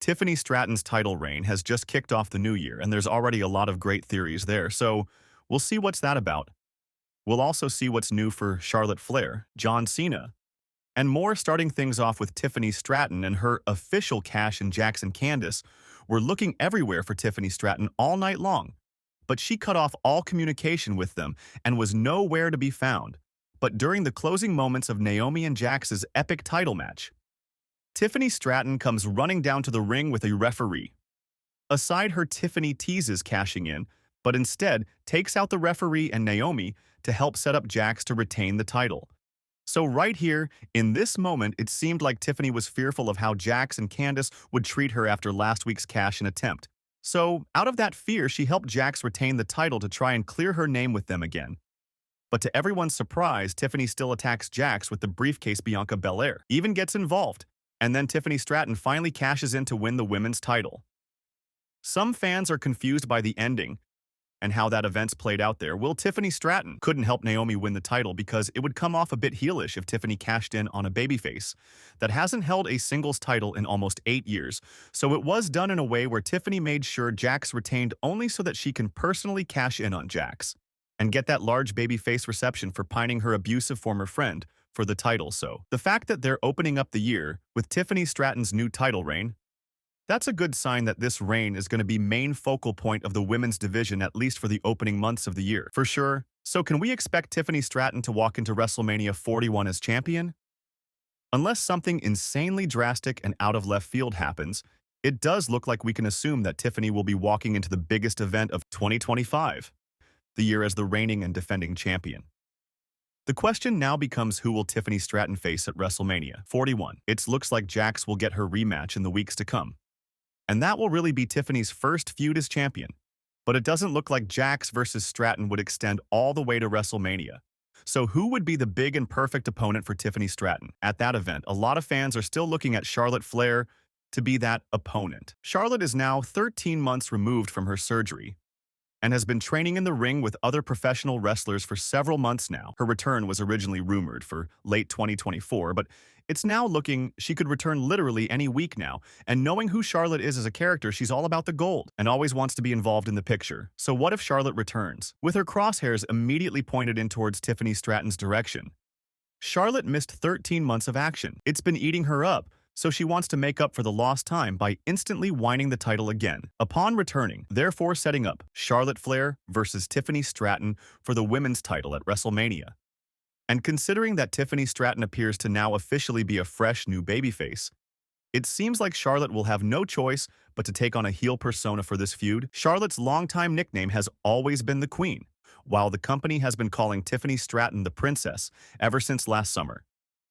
Tiffany Stratton's title reign has just kicked off the new year, and there's already a lot of great theories there, so we'll see what's that about. We'll also see what's new for Charlotte Flair, John Cena, and more, starting things off with Tiffany Stratton and her official cash in Jax and Candice. We're looking everywhere for Tiffany Stratton all night long, but she cut off all communication with them and was nowhere to be found. But during the closing moments of Naomi and Jax's epic title match, Tiffany Stratton comes running down to the ring with a referee. Aside her, Tiffany teases cashing in, but instead takes out the referee and Naomi to help set up Jax to retain the title. So right here, in this moment, it seemed like Tiffany was fearful of how Jax and Candice would treat her after last week's cash-in attempt. So, out of that fear, she helped Jax retain the title to try and clear her name with them again. But to everyone's surprise, Tiffany still attacks Jax with the briefcase. Bianca Belair even gets involved, and then Tiffany Stratton finally cashes in to win the women's title. Some fans are confused by the ending and how that event's played out there. Will Tiffany Stratton couldn't help Naomi win the title because it would come off a bit heelish if Tiffany cashed in on a babyface that hasn't held a singles title in almost 8 years, so it was done in a way where Tiffany made sure Jax retained only so that she can personally cash in on Jax and get that large babyface reception for pining her abusive former friend for the title. So the fact that they're opening up the year with Tiffany Stratton's new title reign, that's a good sign that this reign is going to be main focal point of the women's division, at least for the opening months of the year. For sure. So can we expect Tiffany Stratton to walk into WrestleMania 41 as champion? Unless something insanely drastic and out of left field happens, it does look like we can assume that Tiffany will be walking into the biggest event of 2025, the year as the reigning and defending champion. The question now becomes, who will Tiffany Stratton face at WrestleMania 41? It looks like Jax will get her rematch in the weeks to come, and that will really be Tiffany's first feud as champion. But it doesn't look like Jax versus Stratton would extend all the way to WrestleMania. So who would be the big and perfect opponent for Tiffany Stratton at that event? A lot of fans are still looking at Charlotte Flair to be that opponent. Charlotte is now 13 months removed from her surgery and has been training in the ring with other professional wrestlers for several months now. Her return was originally rumored for late 2024, but it's now looking she could return literally any week now. And knowing who Charlotte is as a character, she's all about the gold and always wants to be involved in the picture. So what if Charlotte returns? With her crosshairs immediately pointed in towards Tiffany Stratton's direction, Charlotte missed 13 months of action. It's been eating her up, so she wants to make up for the lost time by instantly winning the title again upon returning, therefore setting up Charlotte Flair versus Tiffany Stratton for the women's title at WrestleMania. And considering that Tiffany Stratton appears to now officially be a fresh new babyface, it seems like Charlotte will have no choice but to take on a heel persona for this feud. Charlotte's longtime nickname has always been the Queen, while the company has been calling Tiffany Stratton the Princess ever since last summer.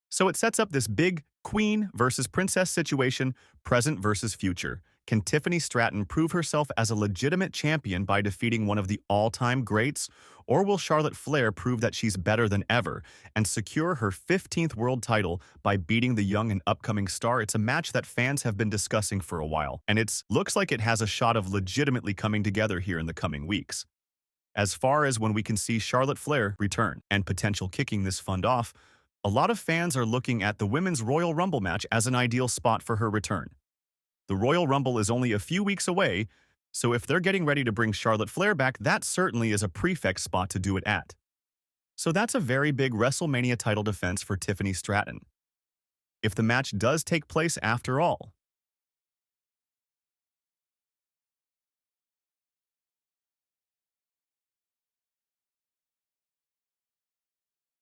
So it sets up this big Queen versus Princess situation, present versus future. Can Tiffany Stratton prove herself as a legitimate champion by defeating one of the all-time greats? Or will Charlotte Flair prove that she's better than ever and secure her 15th world title by beating the young and upcoming star? It's a match that fans have been discussing for a while, and it looks like it has a shot of legitimately coming together here in the coming weeks. As far as when we can see Charlotte Flair return and potential kicking this fund off, a lot of fans are looking at the Women's Royal Rumble match as an ideal spot for her return. The Royal Rumble is only a few weeks away, so if they're getting ready to bring Charlotte Flair back, that certainly is a perfect spot to do it at. So that's a very big WrestleMania title defense for Tiffany Stratton, if the match does take place after all.